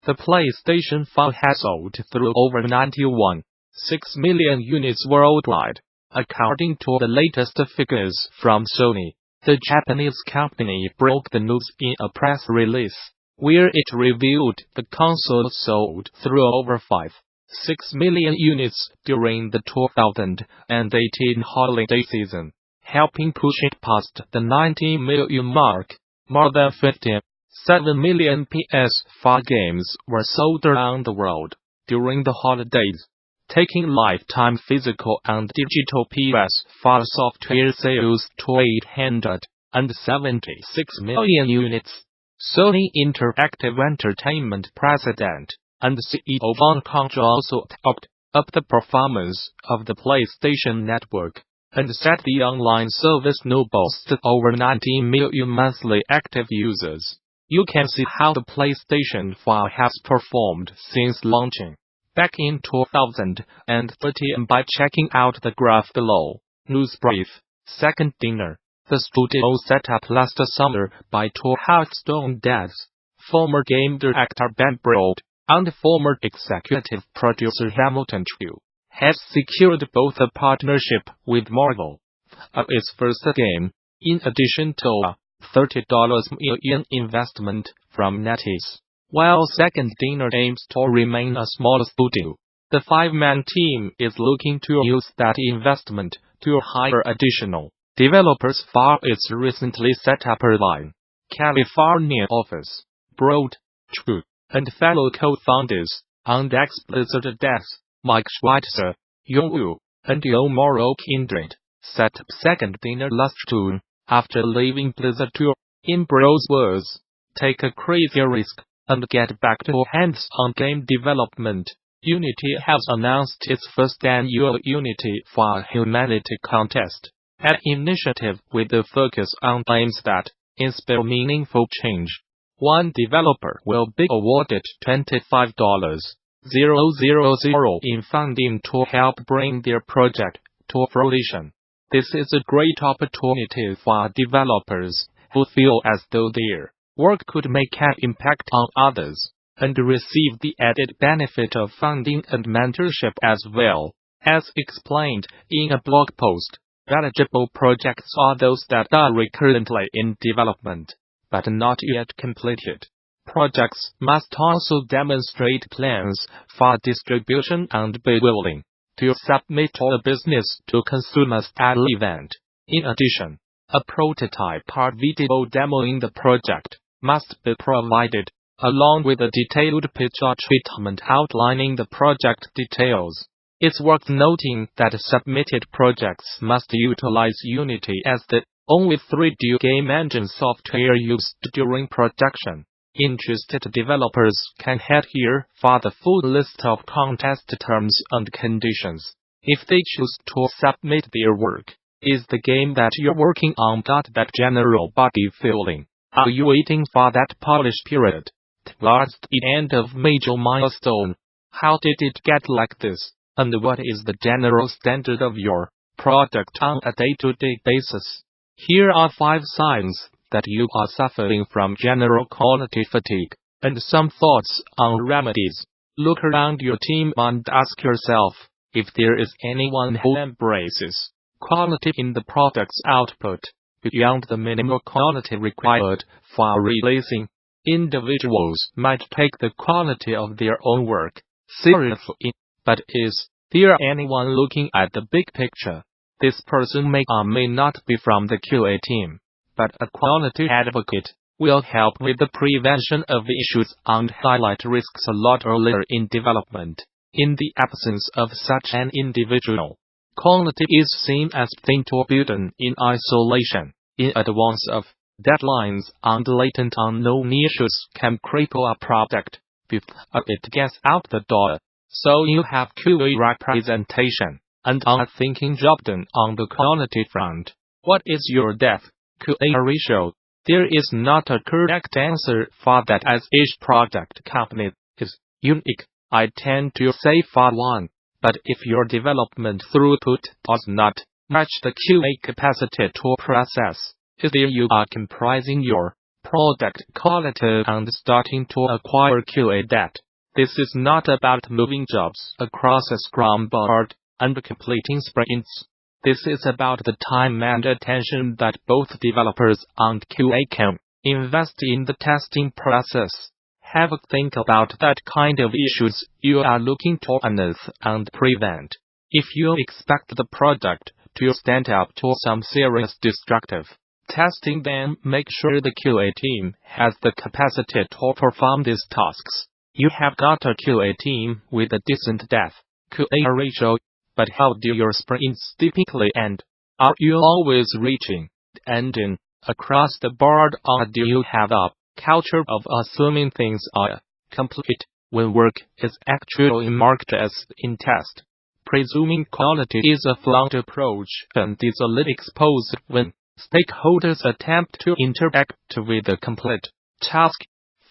The PlayStation 5 has sold through over 91.6 million units worldwide, according to the latest figures from Sony. The Japanese company broke the news in a press release, where it revealed the console sold through over 5.6 million units during the 2018 holiday season, helping push it past the 90 million mark. More than 57 million PS5 games were sold around the world during the holidays, taking lifetime physical and digital PS5 software sales to 876 million units. Sony Interactive Entertainment President and CEO John Kodera also talked up the performance of the PlayStation Network and said the online service now boasts over 19 million monthly active users. You can see how the PlayStation 5 has performed since launching back in 2013 by checking out the graph below. Newsbrief. Second dinner. The studio set up last summer by two Hearthstone devs, former game director Ben Brode and former executive producer Hamilton Chu, has secured both a partnership with Marvel of its first game, in addition to a $30 million investment from Netease. While Second Dinner aims to remain a small studio, the five-man team is looking to use that investment to hire additional developers for its recently set up Irvine, California office. Brode Chu and fellow co-founders on ex-Blizzard devs Mike Schweitzer Yong Woo and Jomaro Kindred set up Second Dinner last June after leaving Blizzard to, in Brode's words, take a crazy risk and get back to hands-on game development. Unity has announced its first annual Unity for Humanity contest, an initiative with a focus on games that inspire meaningful change. One developer will be awarded $25,000 in funding to help bring their project to fruition. This is a great opportunity for developers who feel as though their work could make an impact on others, and receive the added benefit of funding and mentorship as well. As explained in a blog post, eligible projects are those that are currently in development, but not yet completed. Projects must also demonstrate plans for distribution and be willing to submit to a business-to-consumer style event. In addition, a prototype or video demoing the project must be provided, along with a detailed pitch or treatment outlining the project details. It's worth noting that submitted projects must utilize Unity as the only 3D game engine software used during production. Interested developers can head here for the full list of contest terms and conditions. If they choose to submit their work, is the game that you're working on got that general buggy feeling? Are you waiting for that polish period towards the end of major milestone? How did it get like this? And what is the general standard of your product on a day-to-day basis? Here are 5 signs that you are suffering from general quality fatigue, and some thoughts on remedies. Look around your team and ask yourself if there is anyone who embraces quality in the product's output beyond the minimal quality required for releasing. Individuals might take the quality of their own work seriously, but is there anyone looking at the big picture? This person may or may not be from the QA team, but a quality advocate will help with the prevention of issues and highlight risks a lot earlier in development. In the absence of such an individual, quality is seen as thing to be done in isolation, in advance of deadlines, and latent unknown issues can cripple a product before it gets out the door. So you have QA representation and a thinking job done on the quality front. What is your dev QA ratio? There is not a correct answer for that, as each product company is unique. I tend to say for one, but if your development throughput does not match the QA capacity to process, either you are comprising your product quality and starting to acquire QA debt. This is not about moving jobs across a Scrum board and completing sprints. This is about the time and attention that both developers and QA can invest in the testing process. Have a think about that kind of issues you are looking to unearth and prevent. If you expect the product to stand up to some serious destructive testing, then make sure the QA team has the capacity to perform these tasks. You have got a QA team with a decent dev QA ratio, but how do your sprints typically end? Are you always reaching the ending across the board, or do you have a culture of assuming things are complete when work is actually marked as in test? Presuming quality is a flawed approach and is only exposed when stakeholders attempt to interact with a complete task.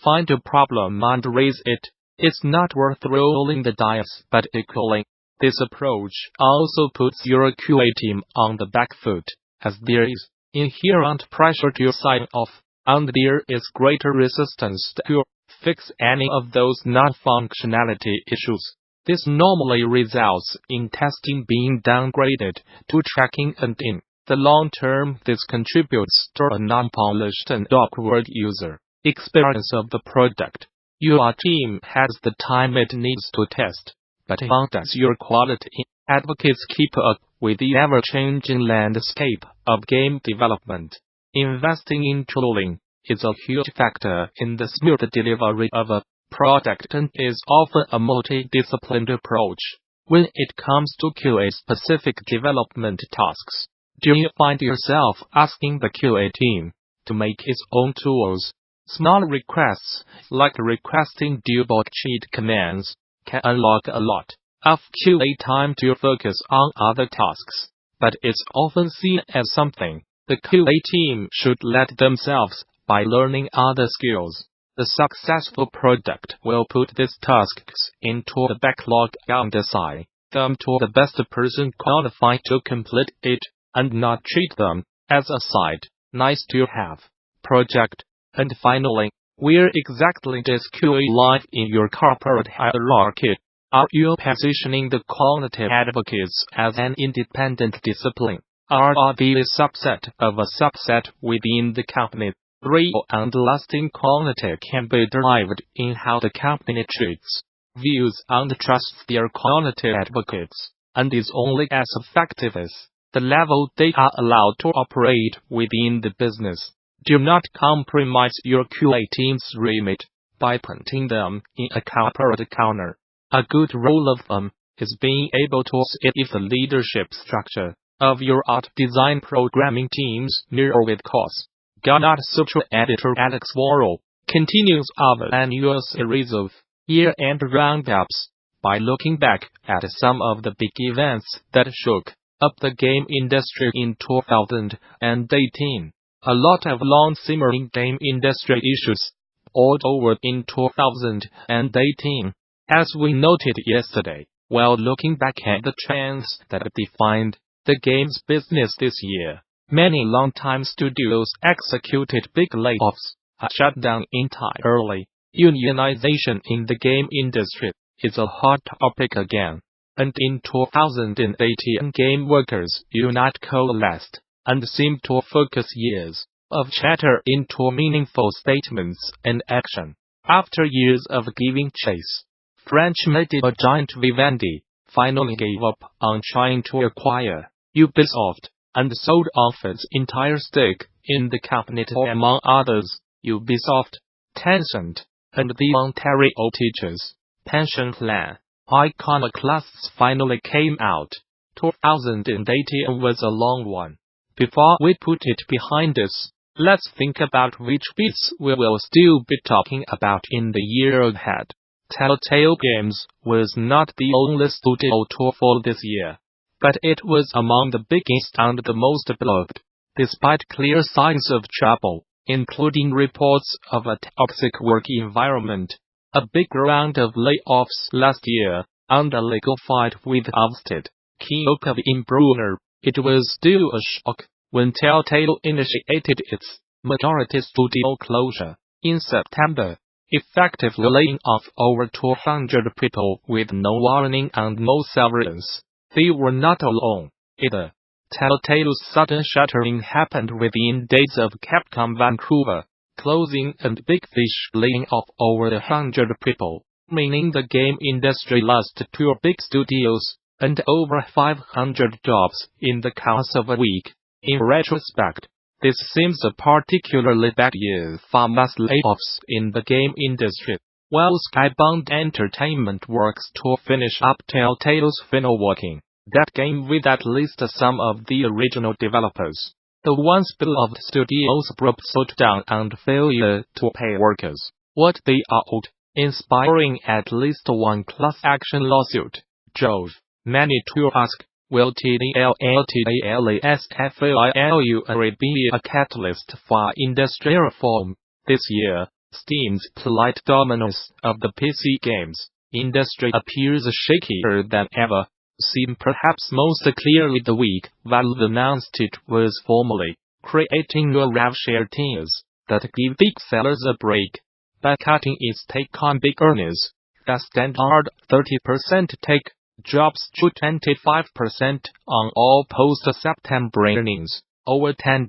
Find a problem and raise it. It's not worth rolling the dice, but equally, this approach also puts your QA team on the back foot, as there is inherent pressure to sign off, and there is greater resistance to fix any of those non-functionality issues. This normally results in testing being downgraded to tracking, and in the long term this contributes to a non-polished and awkward user experience of the product. Your team has the time it needs to test, but how does your quality advocates keep up with the ever-changing landscape of game development? Investing in tooling is a huge factor in the smooth delivery of a product and is often a multidisciplinary approach. When it comes to QA-specific development tasks, do you find yourself asking the QA team to make its own tools? Small requests, like requesting debug cheat commands, can unlock a lot of QA time to focus on other tasks, but it's often seen as something the QA team should let themselves by learning other skills. The successful product will put these tasks into the backlog and assign them to the best person qualified to complete it, and not treat them as a side, nice-to-have project. And finally, where exactly does QA live in your corporate hierarchy? Are you positioning the quality advocates as an independent discipline, or are they a subset of a subset within the company? Real and lasting quality can be derived in how the company treats, views and trusts their quality advocates, and is only as effective as the level they are allowed to operate within the business. Do not compromise your QA team's remit by putting them in a corporate corner. A good rule of thumb is being able to see if the leadership structure of your art design programming teams mirror with cause. Gamasutra editor Alex Wawro continues our annual series of year-end roundups by looking back at some of the big events that shook up the game industry in 2018. A lot of long-simmering game industry issues poured over in 2018, as we noted yesterday, while looking back at the trends that defined the games business this year. Many longtime studios executed big layoffs, shut down entirely. Unionization in the game industry is a hot topic again, and in 2018 game workers unite coalesced and seemed to focus years of chatter into meaningful statements and action. After years of giving chase, French media giant Vivendi finally gave up on trying to acquire Ubisoft and sold off its entire stake in the company to, among others, Ubisoft, Tencent, and the Ontario Teachers' Pension Plan. Iconoclasts finally came out. 2018 was a long one. Before we put it behind us, let's think about which bits we will still be talking about in the year ahead. Telltale Games was not the only studio to fall this year, but it was among the biggest and the most beloved, despite clear signs of trouble, including reports of a toxic work environment, a big round of layoffs last year, and a legal fight with ousted Kevin Bruner. It was still a shock when Telltale initiated its majority studio closure. In September, effectively laying off over 200 people with no warning and no severance. They were not alone, either. Telltale's sudden shuttering happened within days of Capcom Vancouver closing and Big Fish laying off over 100 people, meaning the game industry lost 2 big studios and over 500 jobs in the course of a week. In retrospect, this seems a particularly bad year for mass layoffs in the game industry. While Skybound Entertainment works to finish up Telltale's final working, that game with at least some of the original developers, the once beloved studios broke down and failure to pay workers what they are owed, inspiring at least one class action lawsuit. Drove many to ask, will TELTALASFAILURA be a catalyst for industry reform? This year, Steam's polite dominance of the PC games industry appears shakier than ever, seen perhaps most clearly the week Valve announced it was formally creating a rev-share tiers that give big sellers a break by cutting its take on big earners. The standard 30% take drops to 25% on all post-September earnings over $10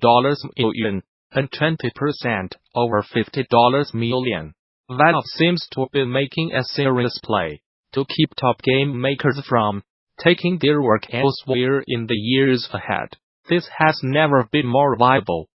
million and 20% over $50 million. Valve seems to be making a serious play to keep top game makers from taking their work elsewhere in the years ahead. This has never been more viable.